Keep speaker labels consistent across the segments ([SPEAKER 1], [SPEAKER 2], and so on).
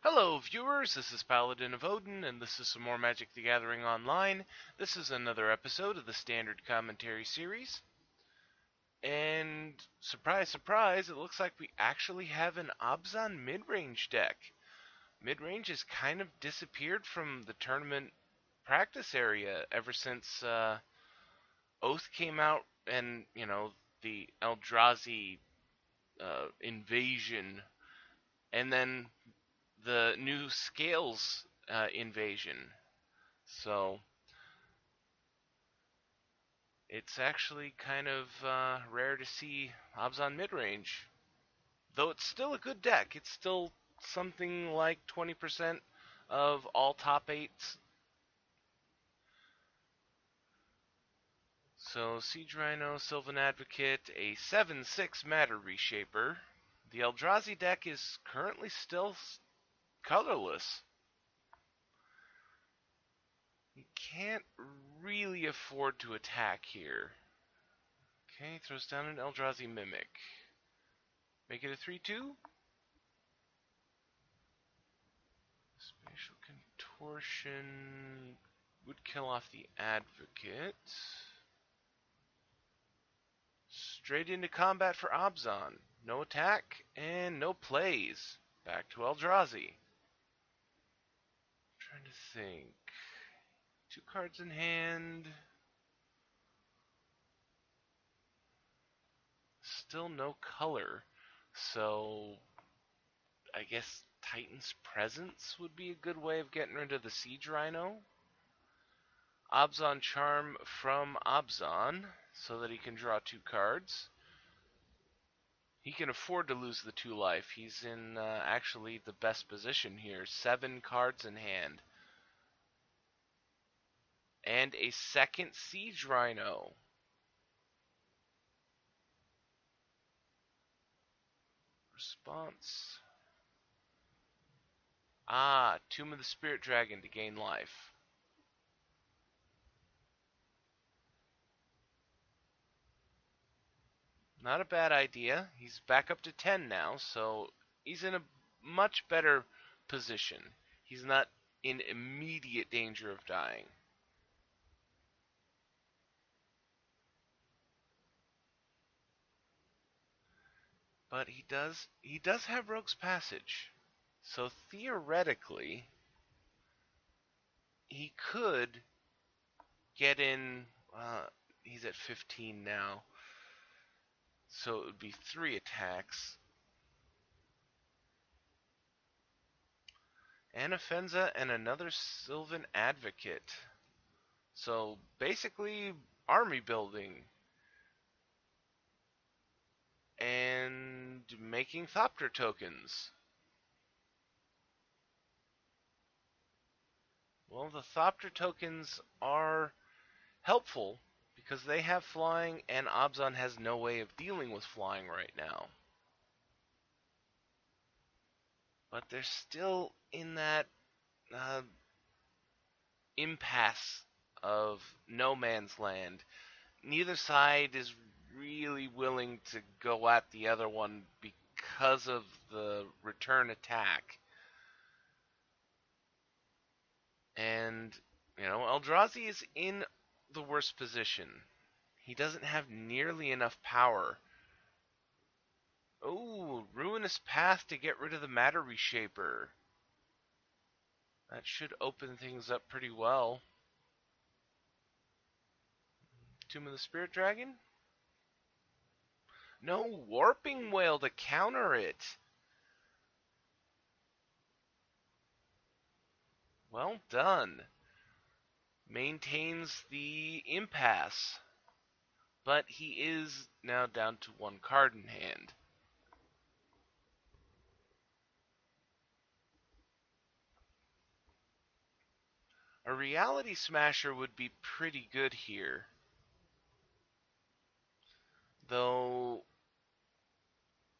[SPEAKER 1] Hello, viewers. This is Paladin of Odin, and this is some more Magic the Gathering Online. This is another episode of the Standard Commentary series. And surprise, surprise, it looks like we actually have an Abzan Midrange deck. Midrange has kind of disappeared from the tournament practice area ever since Oath came out and, the Eldrazi invasion, and then the new Scales invasion. So it's actually kind of rare to see Abzan Midrange. Though it's still a good deck. It's still something like 20% of all top 8s. So Siege Rhino, Sylvan Advocate, a 7/6 Matter Reshaper. The Eldrazi deck is currently still colorless. You can't really afford to attack here. Okay, throws down an Eldrazi Mimic. Make it a 3/2. Spatial Contortion would kill off the Advocate. Straight into combat for Abzan. No attack and no plays. Back to Eldrazi. Trying to think. 2 cards in hand. Still no color. So I guess Titan's Presence would be a good way of getting rid of the Siege Rhino. Abzan Charm from Abzan so that he can draw 2 cards. He can afford to lose the 2 life. He's in actually the best position here. 7 cards in hand. And a second Siege Rhino. Response. Tomb of the Spirit Dragon to gain life. Not a bad idea. He's back up to 10 now, so he's in a much better position. He's not in immediate danger of dying. But he does have Rogue's Passage. So theoretically, he could get in. He's at 15 now, so it would be 3 attacks. Anafenza and another Sylvan Advocate. So basically, army building and making Thopter tokens. Well, the Thopter tokens are helpful because they have flying, and Abzan has no way of dealing with flying right now. But they're still in that uh, impasse of no man's land. Neither side is really willing to go at the other one because of the return attack. And, Eldrazi is in the worst position. He doesn't have nearly enough power. Oh, Ruinous Path to get rid of the Matter Reshaper. That should open things up pretty well. Tomb of the Spirit Dragon? No, Warping Whale to counter it. Well done. Maintains the impasse. But he is now down to 1 card in hand. A Reality Smasher would be pretty good here. Though,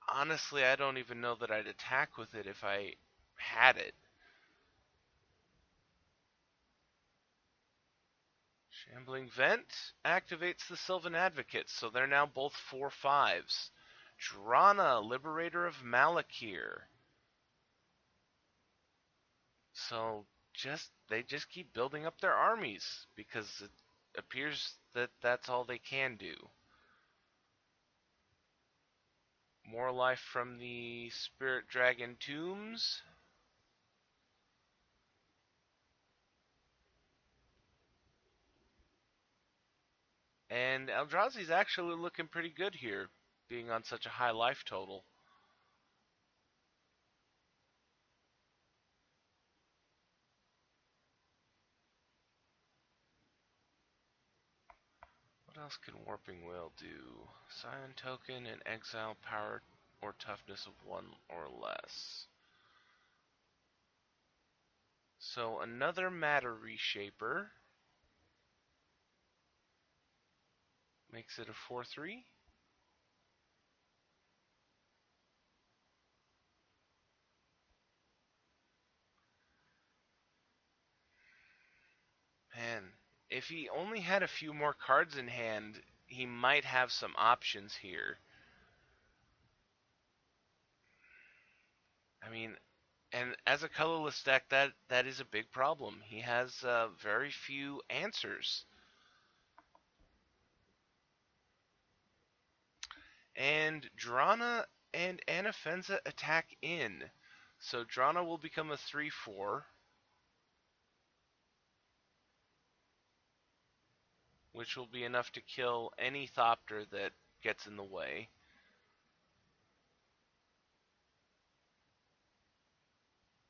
[SPEAKER 1] honestly, I don't even know that I'd attack with it if I had it. Shambling Vent activates the Sylvan Advocates, so they're now both 4/5s. Drana, Liberator of Malakir. So they just keep building up their armies because it appears that that's all they can do. More life from the Spirit Dragon tombs. And Eldrazi's actually looking pretty good here, being on such a high life total. What else can Warping Whale do? Silent token and exile power or toughness of 1 or less. So another Matter Reshaper. Makes it a 4/3. Man, if he only had a few more cards in hand, he might have some options here. I mean, and as a colorless deck, that is a big problem. He has very few answers. And Drana and Anafenza attack in. So Drana will become a 3/4, which will be enough to kill any Thopter that gets in the way.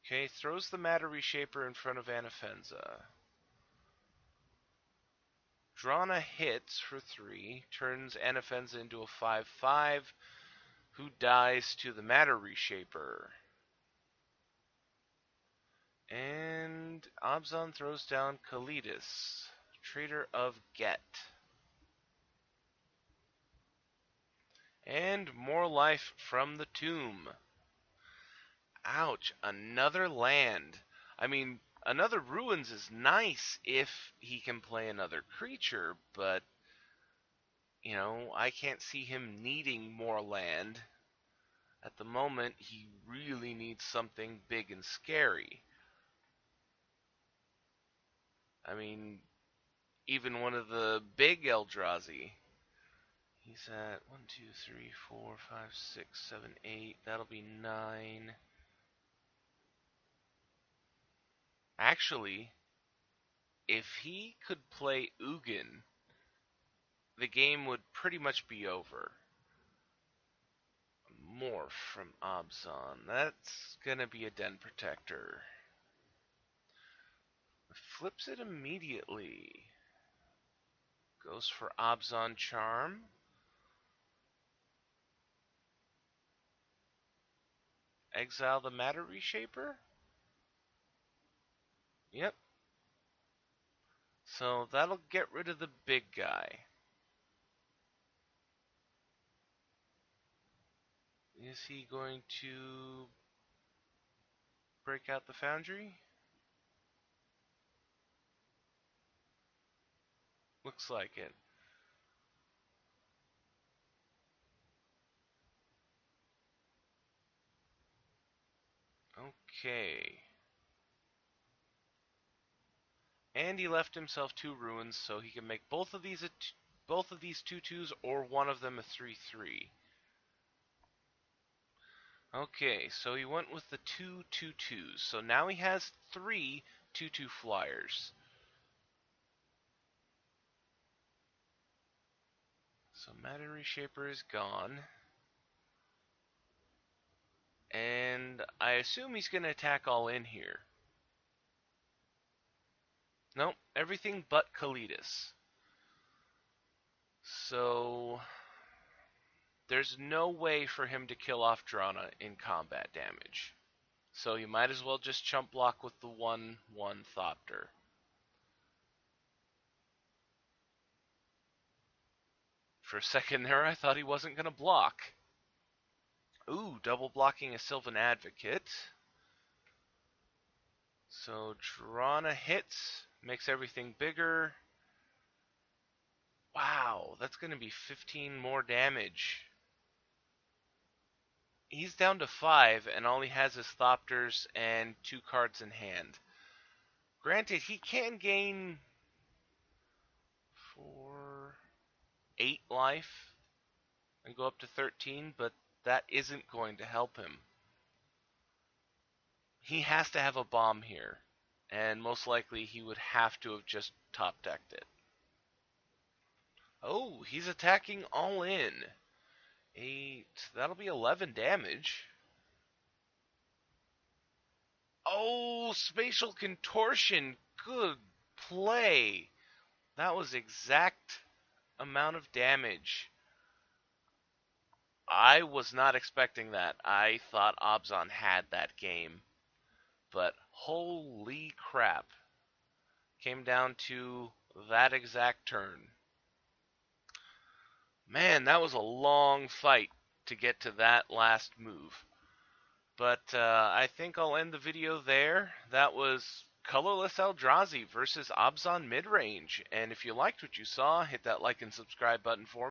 [SPEAKER 1] Okay, throws the Matter Reshaper in front of Anafenza. Drana hits for 3, turns Anafenza into a 5/5, who dies to the Matter Reshaper. And Abzan throws down Kalidas, Trader of Get. And more life from the tomb. Ouch, another land. I mean, another Ruins is nice if he can play another creature, but, you know, I can't see him needing more land. At the moment, he really needs something big and scary. I mean, even one of the big Eldrazi. He's at 1, 2, 3, 4, 5, 6, 7, 8. That'll be 9. Actually, if he could play Ugin, the game would pretty much be over. More from Abzan. That's gonna be a Den Protector. Flips it immediately. Goes for Abzan Charm. Exile the Matter Reshaper? Yep. So that'll get rid of the big guy. Is he going to break out the Foundry? Looks like it. Okay. And he left himself 2 ruins, so he can make both of these 2/2s or one of them a 3/3. Okay, so he went with the 2 2/2s. So now he has 3 2/2 flyers. So Matter Reshaper is gone. And I assume he's going to attack all in here. Nope, everything but Kalidas. So there's no way for him to kill off Drana in combat damage. So you might as well just chump block with the 1/1 Thopter. For a second there, I thought he wasn't going to block. Ooh, double blocking a Sylvan Advocate. So Drana hits, makes everything bigger. Wow, that's going to be 15 more damage. he's down to 5, and all he has is Thopters and 2 cards in hand. Granted, he can gain 4, 8 life and go up to 13, but that isn't going to help him. He has to have a bomb here, and most likely he would have to have just top decked it. Oh, he's attacking all in. 8, that'll be 11 damage. Oh, spatial contortion, good play. That was exact amount of damage. I was not expecting that. I thought Abzan had that game. But holy crap. Came down to that exact turn. Man, that was a long fight to get to that last move. But I think I'll end the video there. That was Colorless Eldrazi versus Abzan Midrange. And if you liked what you saw, hit that like and subscribe button for me.